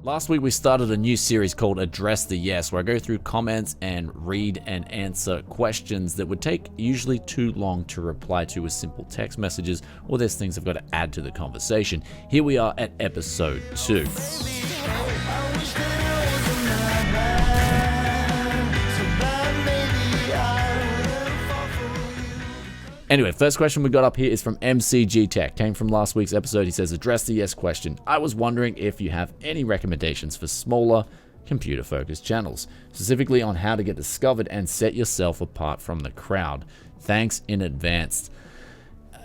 Last week we started a new series called Address the Yes, where I go through comments and read and answer questions that would take usually too long to reply to with simple text messages, or there's things I've got to add to the conversation. Here we are at episode 2. Anyway, first question we got up here is from MCG Tech. Came from last week's episode. He says, address the yes question. I was wondering if you have any recommendations for smaller, computer-focused channels, specifically on how to get discovered and set yourself apart from the crowd. Thanks in advance.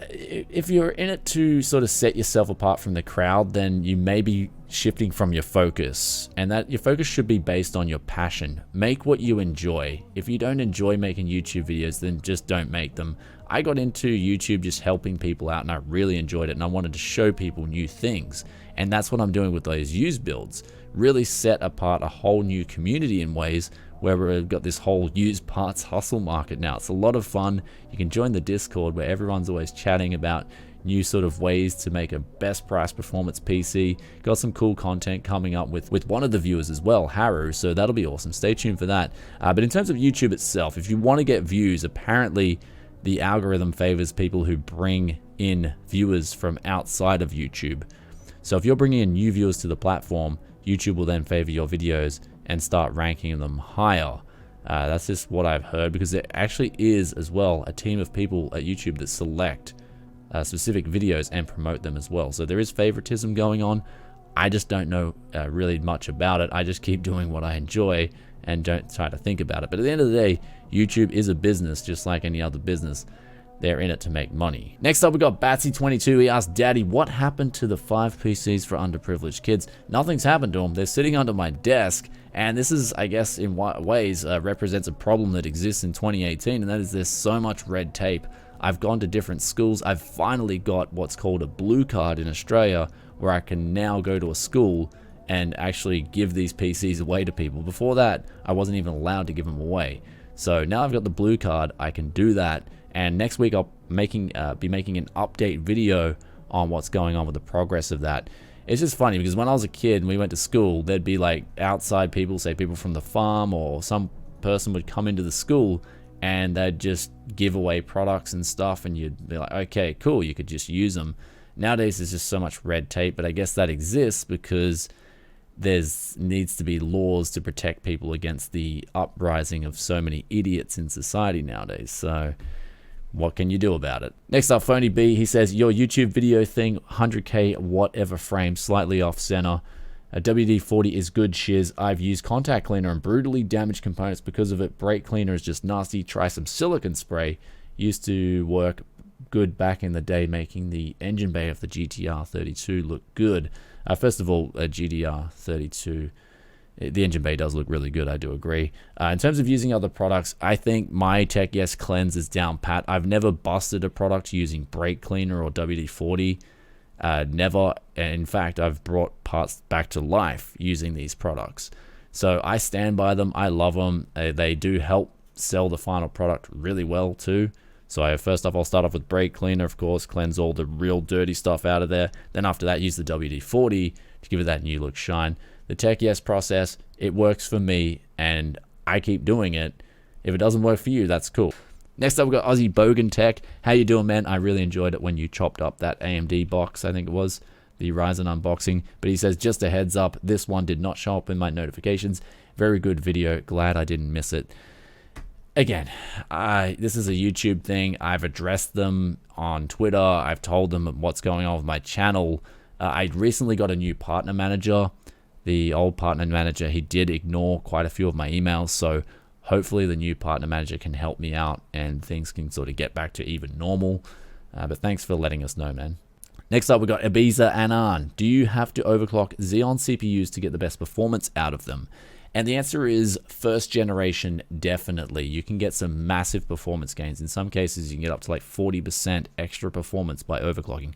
If you're in it to sort of set yourself apart from the crowd, then you may be shifting from your focus, and that your focus should be based on your passion. Make what you enjoy. If you don't enjoy making YouTube videos, then just don't make them. I got into YouTube just helping people out, and I really enjoyed it, and I wanted to show people new things, and that's what I'm doing with those used builds. Really set apart a whole new community in ways where we've got this whole used parts hustle market now. It's a lot of fun. You can join the Discord where everyone's always chatting about new sort of ways to make a best price performance PC. Got some cool content coming up with one of the viewers as well, Haru, so that'll be awesome. Stay tuned for that. But in terms of YouTube itself, if you want to get views, apparently the algorithm favors people who bring in viewers from outside of YouTube. So if you're bringing in new viewers to the platform, YouTube will then favor your videos and start ranking them higher. That's just what I've heard, because there actually is as well a team of people at YouTube that select specific videos and promote them as well. So there is favoritism going on. I just don't know really much about it. I just keep doing what I enjoy and don't try to think about it. But at the end of the day, YouTube is a business just like any other business. They're in it to make money. Next up, we got Batsy22. He asked, Daddy, what happened to the 5 PCs for underprivileged kids? Nothing's happened to them. They're sitting under my desk. And this is, I guess, in ways represents a problem that exists in 2018. And that is there's so much red tape. I've gone to different schools. I've finally got what's called a blue card in Australia, where I can now go to a school and actually give these PCs away to people. Before that, I wasn't even allowed to give them away. So now I've got the blue card, I can do that. And next week I'll be making an update video on what's going on with the progress of that. It's just funny because when I was a kid and we went to school, there'd be like outside people, say people from the farm, or some person would come into the school and they'd just give away products and stuff, and you'd be like, okay, cool, you could just use them. Nowadays there's just so much red tape, but I guess that exists because needs to be laws to protect people against the uprising of so many idiots in society nowadays. So what can you do about it? Next up, Phony B, he says, your YouTube video thing, 100K whatever frame, slightly off center. A WD40 is good shiz. I've used contact cleaner and brutally damaged components because of it. Brake cleaner is just nasty. Try some silicone spray. Used to work good back in the day, making the engine bay of the GTR 32 look good. First of all, a GTR 32, the engine bay does look really good, I do agree. In terms of using other products, I think my Tech Yes cleanse is down pat. I've never busted a product using brake cleaner or WD-40. Never. In fact, I've brought parts back to life using these products. So I stand by them. I love them. They do help sell the final product really well too. So first off, I'll start off with brake cleaner, of course, cleanse all the real dirty stuff out of there. Then after that, use the WD-40 to give it that new look shine. The Tech Yes process, it works for me, and I keep doing it. If it doesn't work for you, that's cool. Next up, we've got Ozzy Bogan Tech. How you doing, man? I really enjoyed it when you chopped up that AMD box, I think it was, the Ryzen unboxing. But he says, just a heads up, this one did not show up in my notifications. Very good video. Glad I didn't miss it. Again, this is a YouTube thing. I've addressed them on Twitter. I've told them what's going on with my channel. I recently got a new partner manager. The old partner manager, he did ignore quite a few of my emails, so hopefully the new partner manager can help me out and things can sort of get back to even normal. But thanks for letting us know, man. Next up, we got Ibiza Anan. Do you have to overclock Xeon CPUs to get the best performance out of them? And the answer is first generation, definitely. You can get some massive performance gains. In some cases, you can get up to like 40% extra performance by overclocking.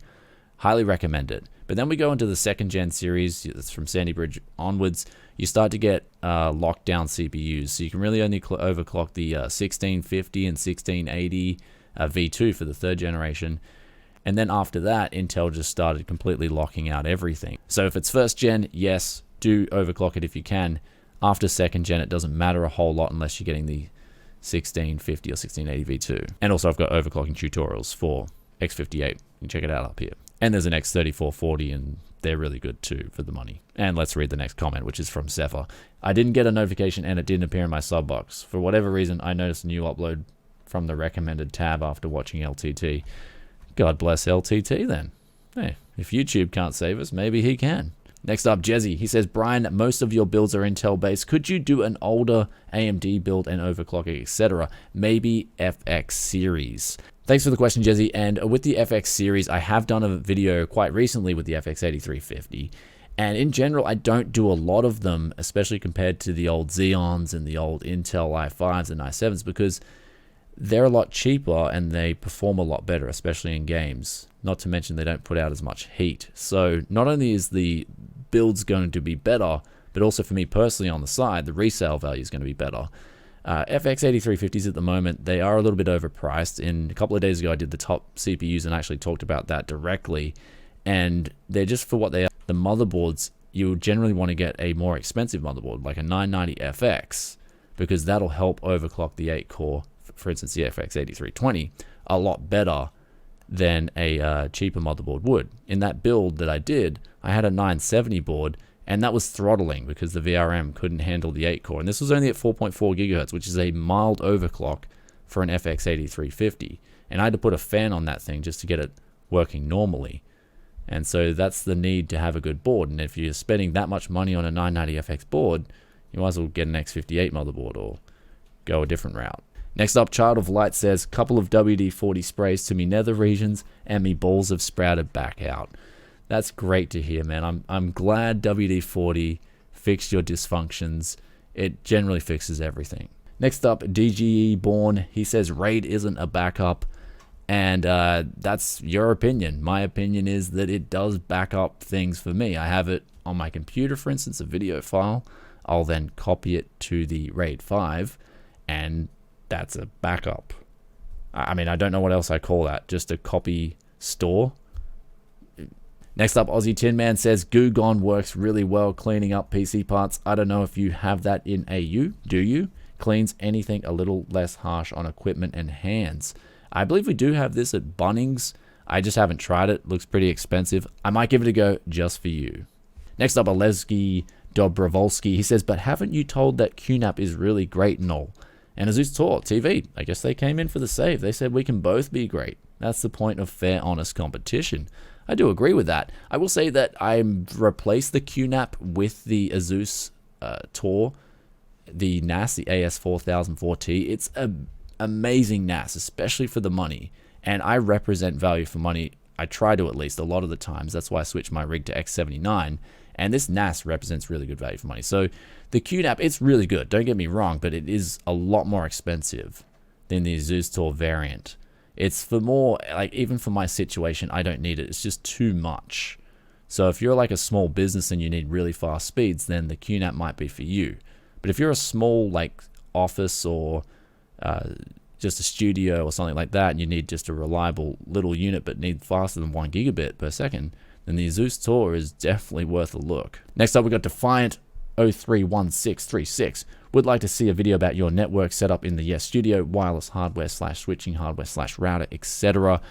Highly recommend it. But then we go into the second gen series, that's from Sandy Bridge onwards. You start to get lockdown CPUs. So you can really only overclock the 1650 and 1680 V2 for the third generation. And then after that, Intel just started completely locking out everything. So if it's first gen, yes, do overclock it if you can. After 2nd gen, it doesn't matter a whole lot unless you're getting the 1650 or 1680 V2. And also I've got overclocking tutorials for X58. You can check it out up here. And there's an X3440, and they're really good too for the money. And let's read the next comment, which is from Zephyr. I didn't get a notification and it didn't appear in my sub box. For whatever reason, I noticed a new upload from the recommended tab after watching LTT. God bless LTT then. Hey, if YouTube can't save us, maybe he can. Next up, Jezzy. He says, Brian, most of your builds are Intel based. Could you do an older AMD build and overclock, etc.? Maybe FX series. Thanks for the question, Jezzy. And with the FX series, I have done a video quite recently with the FX 8350. And in general, I don't do a lot of them, especially compared to the old Xeons and the old Intel i5s and i7s, because they're a lot cheaper and they perform a lot better, especially in games. Not to mention they don't put out as much heat. So not only is the build's going to be better, but also for me personally on the side, the resale value is going to be better. FX 8350s at the moment, they are a little bit overpriced. A couple of days ago, I did the top CPUs and actually talked about that directly. And they're just for what they are. The motherboards, you generally want to get a more expensive motherboard, like a 990FX, because that'll help overclock the 8-core, for instance, the FX 8320, a lot better than a cheaper motherboard would. In that build that I did, I had a 970 board, and that was throttling because the VRM couldn't handle the 8-core. And this was only at 4.4 gigahertz, which is a mild overclock for an FX 8350. And I had to put a fan on that thing just to get it working normally. And so that's the need to have a good board. And if you're spending that much money on a 990FX board, you might as well get an X58 motherboard or go a different route. Next up, Child of Light says, couple of WD40 sprays to me nether regions and me balls have sprouted back out. That's great to hear, man. I'm glad WD40 fixed your dysfunctions. It generally fixes everything. Next up, DGE Born. He says RAID isn't a backup, and that's your opinion. My opinion is that it does back up things for me. I have it on my computer, for instance, a video file. I'll then copy it to the RAID 5, and that's a backup. I mean, I don't know what else I call that. Just a copy store. Next up, Aussie Tin Man says, Goo Gone works really well cleaning up PC parts. I don't know if you have that in AU. Do you? Cleans anything a little less harsh on equipment and hands. I believe we do have this at Bunnings. I just haven't tried it. Looks pretty expensive. I might give it a go just for you. Next up, Alesky Dobrovolsky. He says, but haven't you told that QNAP is really great and all? And ASUSTor TV, I guess they came in for the save. They said we can both be great. That's the point of fair, honest competition. I do agree with that. I will say that I replaced the QNAP with the ASUSTor, the NAS, the AS4004T. It's an amazing NAS, especially for the money. And I represent value for money. I try to, at least, a lot of the times. That's why I switched my rig to X79. And this NAS represents really good value for money. So the QNAP, it's really good. Don't get me wrong, but it is a lot more expensive than the ASUSTor variant. It's for more, like, even for my situation, I don't need it. It's just too much. So if you're like a small business and you need really fast speeds, then the QNAP might be for you. But if you're a small, like, office or just a studio or something like that, and you need just a reliable little unit but need faster than 1 gigabit per second, then the ASUSTor is definitely worth a look. Next up, we got Defiant 031636. Would like to see a video about your network setup in the Yes Studio, wireless hardware / switching hardware / router, etc.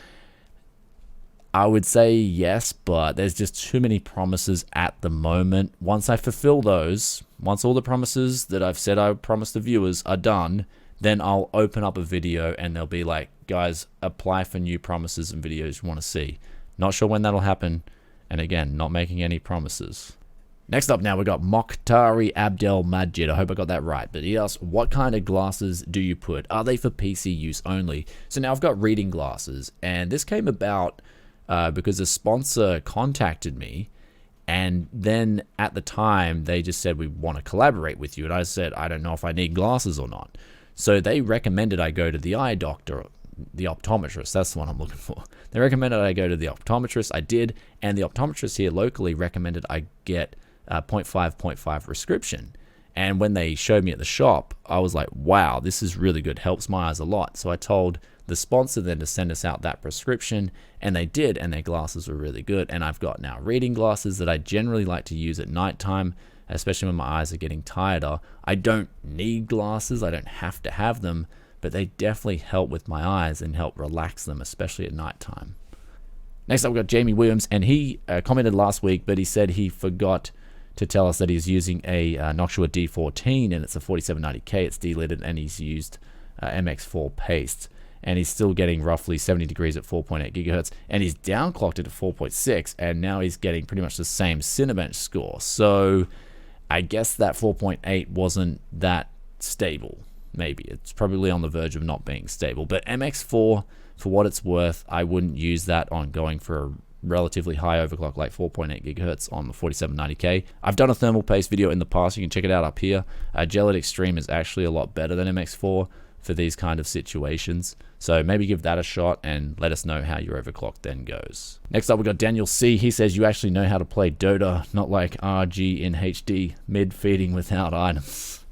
I would say yes, but there's just too many promises at the moment. Once I fulfill those, once all the promises that I've said I would promise the viewers are done, then I'll open up a video and they'll be like, guys, apply for new promises and videos you want to see. Not sure when that'll happen. And again, not making any promises. Next up now, we got Mokhtari Abdel Majid. I hope I got that right. But he asks, what kind of glasses do you put? Are they for PC use only? So now I've got reading glasses. And this came about because a sponsor contacted me. And then at the time, they just said, we want to collaborate with you. And I said, I don't know if I need glasses or not. So they recommended I go to the eye doctor, the optometrist. That's the one I'm looking for. They recommended I go to the optometrist. I did. And the optometrist here locally recommended I get 0.5 prescription. And when they showed me at the shop, I was like, wow, this is really good. Helps my eyes a lot. So I told the sponsor then to send us out that prescription, and they did, and their glasses were really good. And I've got now reading glasses that I generally like to use at nighttime especially when my eyes are getting tireder. I don't need glasses, I don't have to have them, but they definitely help with my eyes and help relax them, especially at nighttime. Next up, we've got Jamie Williams, and he commented last week, but he said he forgot to tell us that he's using a Noctua D14, and it's a 4790K, it's delidded, and he's used MX4 paste, and he's still getting roughly 70 degrees at 4.8 gigahertz, and he's downclocked it at 4.6, and now he's getting pretty much the same Cinebench score. So I guess that 4.8 wasn't that stable. Maybe it's probably on the verge of not being stable, but MX4, for what it's worth, I wouldn't use that on going for a relatively high overclock like 4.8 gigahertz on the 4790K. I've done a thermal paste video in the past, you can check it out up here. Gelid Extreme is actually a lot better than MX4 for these kind of situations, so maybe give that a shot and let us know how your overclock then goes. Next up, we got Daniel C. He says you actually know how to play Dota, not like RGinHD, mid-feeding without items.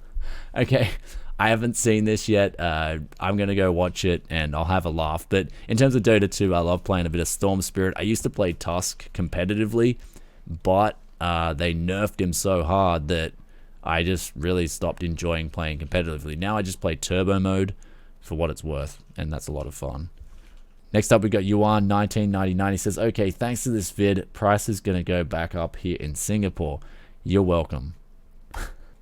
Okay, I haven't seen this yet. I'm going to go watch it and I'll have a laugh. But in terms of Dota 2, I love playing a bit of Storm Spirit. I used to play Tusk competitively, but they nerfed him so hard that I just really stopped enjoying playing competitively. Now I just play Turbo mode for what it's worth, and that's a lot of fun. Next up, we got Yuan 1999. He says, okay, thanks to this vid, price is going to go back up here in Singapore. You're welcome.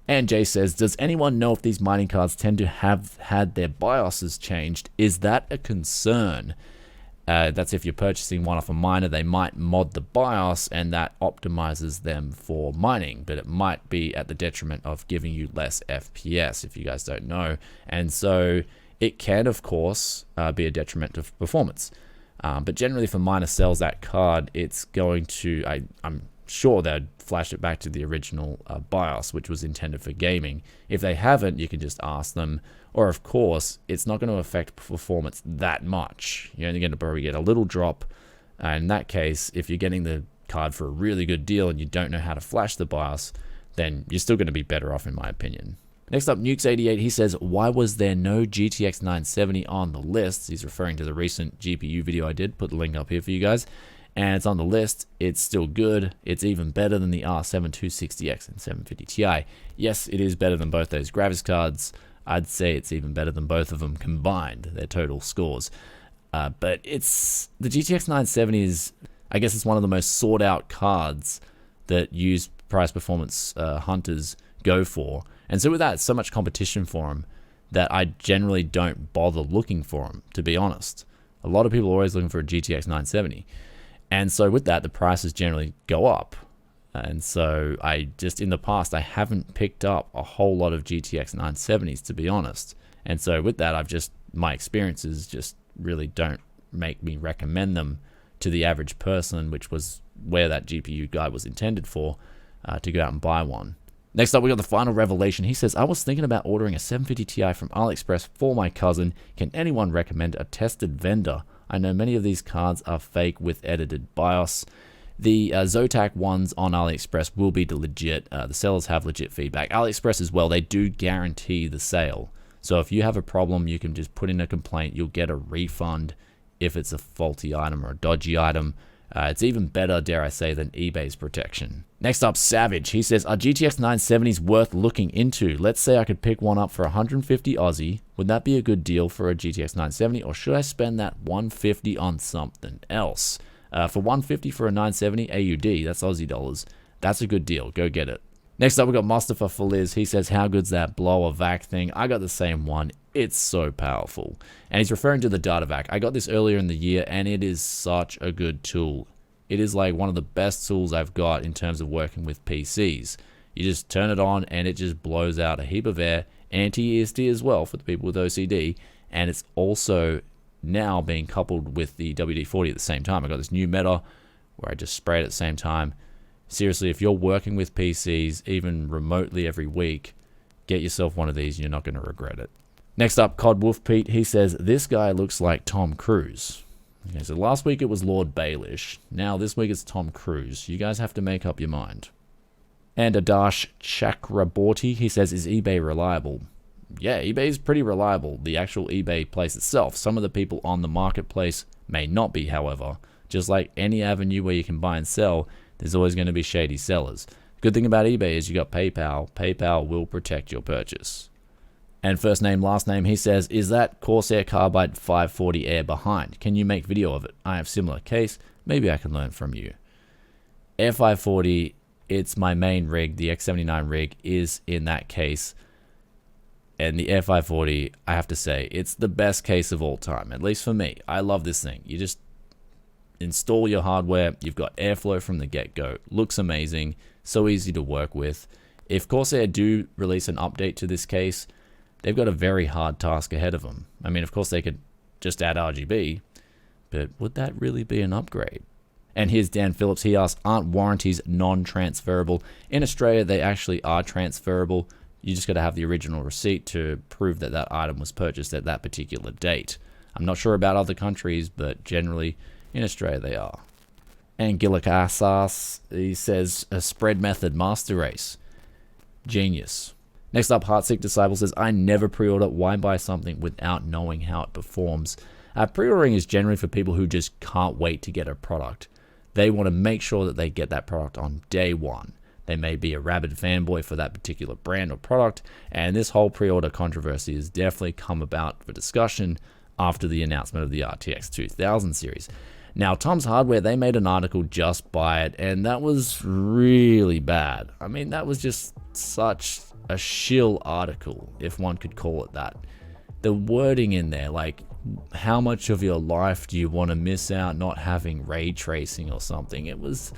And Jay says, does anyone know if these mining cards tend to have had their bioses changed? Is that a concern? That's if you're purchasing one off a miner, they might mod the BIOS and that optimizes them for mining, but it might be at the detriment of giving you less FPS, if you guys don't know. And so it can, of course, be a detriment to performance. But generally, if a miner sells that card, it's going to, I'm sure they'd flash it back to the original BIOS, which was intended for gaming. If they haven't, you can just ask them. Or of course, it's not going to affect performance that much. You're only going to probably get a little drop. In that case, if you're getting the card for a really good deal and you don't know how to flash the BIOS, then you're still going to be better off in my opinion. Next up, Nukes88, he says, why was there no GTX 970 on the list? He's referring to the recent GPU video I did. Put the link up here for you guys. And it's on the list. It's still good. It's even better than the R7 260X and 750 Ti. Yes, it is better than both those graphics cards. I'd say it's even better than both of them combined, their total scores. But it's the GTX 970 is, I guess it's one of the most sought out cards that used price performance hunters go for. And so with that, so much competition for them that I generally don't bother looking for them, to be honest. A lot of people are always looking for a GTX 970. And so with that, the prices generally go up. And so I just, in the past, I haven't picked up a whole lot of GTX 970s, to be honest. And so with that, my experiences just really don't make me recommend them to the average person, which was where that GPU guide was intended for, to go out and buy one. Next up, we got the final revelation. He says, I was thinking about ordering a 750 Ti from Aliexpress for my cousin. Can anyone recommend a tested vendor? I know many of these cards are fake with edited BIOS. The Zotac ones on Aliexpress will be legit. The sellers have legit feedback. Aliexpress as well, they do guarantee the sale. So if you have a problem, you can just put in a complaint. You'll get a refund if it's a faulty item or a dodgy item. It's even better, dare I say, than eBay's protection. Next up, Savage. He says, are GTX 970s worth looking into? Let's say I could pick one up for 150 Aussie. Would that be a good deal for a GTX 970, or should I spend that 150 on something else? For 150 for a 970 AUD, that's Aussie dollars. That's a good deal. Go get it. Next up, we got Mustafa Faliz. He says, how good's that blower vac thing? I got the same one. It's so powerful. And he's referring to the DataVac. I got this earlier in the year, and it is such a good tool. It is like one of the best tools I've got in terms of working with PCs. You just turn it on, and it just blows out a heap of air. Anti-ESD as well for the people with OCD. And it's also now being coupled with the WD40 at the same time. I got this new meta where I just spray it at the same time. Seriously, if you're working with PCs, even remotely every week, get yourself one of these and you're not going to regret it. Next up, Cod Wolf Pete. He says, this guy looks like Tom Cruise. Okay, so last week it was Lord Baelish. Now this week it's Tom Cruise. You guys have to make up your mind. And Adash Chakraborty, he says, is eBay reliable? Yeah, eBay is pretty reliable, the actual eBay place itself. Some of the people on the marketplace may not be, however. Just like any avenue where you can buy and sell, there's always going to be shady sellers. Good thing about eBay is you got PayPal. PayPal will protect your purchase. And first name, last name, he says, is that Corsair Carbide 540 Air behind? Can you make video of it? I have similar case. Maybe I can learn from you. Air 540, it's my main rig. The X79 rig is in that case. And the Air 540, I have to say, it's the best case of all time, at least for me. I love this thing. You just install your hardware. You've got airflow from the get-go. Looks amazing. So easy to work with. If Corsair do release an update to this case, they've got a very hard task ahead of them. I mean, of course, they could just add RGB, but would that really be an upgrade? And here's Dan Phillips. He asks, aren't warranties non-transferable? In Australia, they actually are transferable. You just got to have the original receipt to prove that that item was purchased at that particular date. I'm not sure about other countries, but generally in Australia they are. And Gilakasas, he says, a spread method master race. Genius. Next up, Heartsick Disciple says, I never pre-order. Why buy something without knowing how it performs? Pre-ordering is generally for people who just can't wait to get a product. They want to make sure that they get that product on day one. They may be a rabid fanboy for that particular brand or product, and this whole pre-order controversy has definitely come about for discussion after the announcement of the RTX 2000 series. Now, Tom's Hardware, they made an article, Just Buy It, and that was really bad. I mean, that was just such a shill article, if one could call it that. The wording in there, like, how much of your life do you want to miss out not having ray tracing or something? It was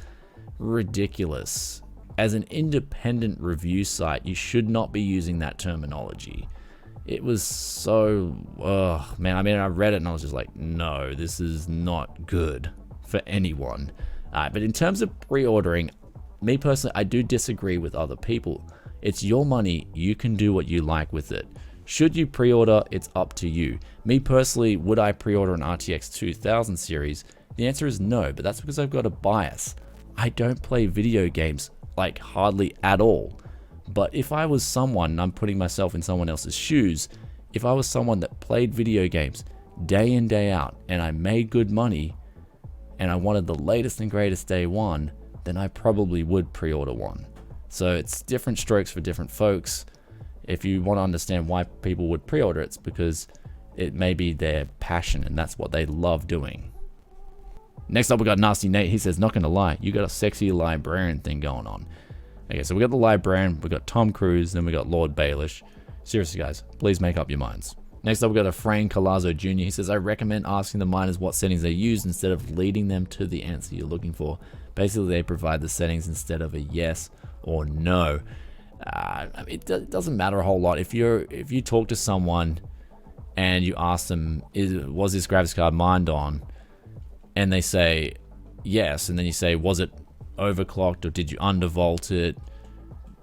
ridiculous. As an independent review site, you should not be using that terminology. It was so, man, I mean, I read it and I was just like, no, this is not good for anyone. But in terms of pre-ordering, me personally, I do disagree with other people. It's your money, you can do what you like with it. Should you pre-order, it's up to you. Me personally, would I pre-order an RTX 2000 series? The answer is no, but that's because I've got a bias. I don't play video games, like hardly at all. But if I was someone, and I'm putting myself in someone else's shoes, if I was someone that played video games day in, day out, and I made good money, and I wanted the latest and greatest day one, then I probably would pre-order one. So it's different strokes for different folks. If you want to understand why people would pre-order, it's because it may be their passion, and that's what they love doing. Next up, we got Nasty Nate. He says, not gonna lie, you got a sexy librarian thing going on. Okay, so we got the librarian, we got Tom Cruise, then we got Lord Baelish. Seriously, guys, please make up your minds. Next up, we got a Frank Colazzo Jr. He says, I recommend asking the miners what settings they use instead of leading them to the answer you're looking for. Basically, they provide the settings instead of a yes or no. It doesn't matter a whole lot. If you talk to someone and you ask them, was this graphics card mined on? And they say yes, and then you say, was it overclocked or did you undervolt it?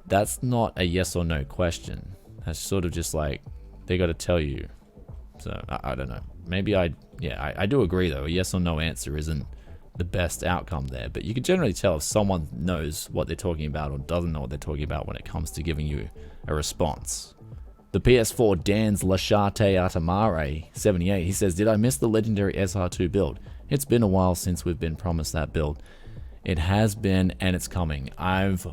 That's not a yes or no question. That's sort of just like they got to tell you. So I don't know. Maybe I do agree though. A yes or no answer isn't the best outcome there, but you can generally tell if someone knows what they're talking about or doesn't know what they're talking about when it comes to giving you a response. The PS4 Dan's Lashate Atamare 78, he says, did I miss the legendary SR2 build? It's been a while since we've been promised that build. It has been, and it's coming. I've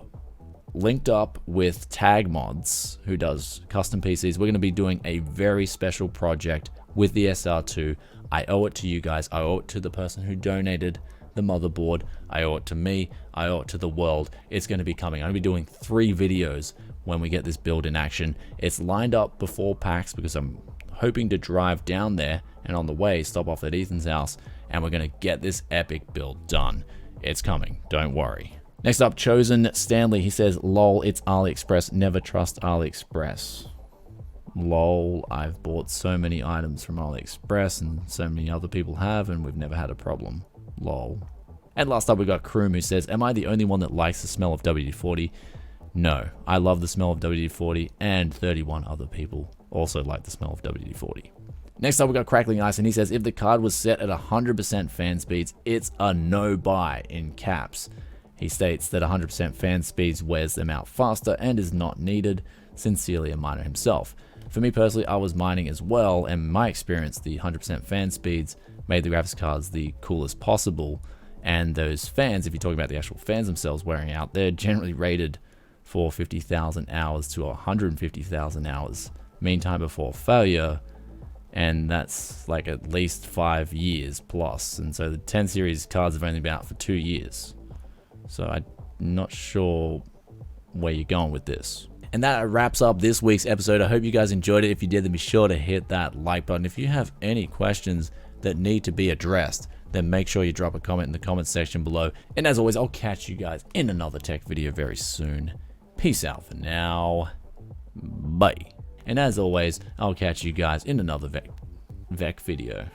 linked up with Tag Mods, who does custom PCs. We're going to be doing a very special project with the SR2. I owe it to you guys. I owe it to the person who donated the motherboard. I owe it to me. I owe it to the world. It's going to be coming. I'm going to be doing 3 videos when we get this build in action. It's lined up before PAX because I'm hoping to drive down there and on the way stop off at Ethan's house, and we're going to get this epic build done. It's coming, don't worry. Next up, Chosen Stanley. He says, lol, it's Aliexpress. Never trust Aliexpress. Lol, I've bought so many items from Aliexpress and so many other people have, and we've never had a problem. Lol. And last up, we got Kroom, who says, am I the only one that likes the smell of WD40? No, I love the smell of WD40, and 31 other people also like the smell of WD40. Next up, we got Crackling Ice, and he says, if the card was set at 100% fan speeds, it's a no buy in caps. He states that 100% fan speeds wears them out faster and is not needed. Sincerely, a miner himself. For me personally, I was mining as well, and in my experience, the 100% fan speeds made the graphics cards the coolest possible. And those fans, if you're talking about the actual fans themselves wearing out, they're generally rated for 50,000 hours to 150,000 hours mean time before failure, and that's like at least 5 years plus. And so the 10 series cards have only been out for 2 years, so I'm not sure where you're going with this. And that wraps up this week's episode. I hope you guys enjoyed it. If you did, then be sure to hit that like button. If you have any questions that need to be addressed, then make sure you drop a comment in the comment section below. And as always, I'll catch you guys in another tech video very soon. Peace out for now. Bye. And as always, I'll catch you guys in another Vec video.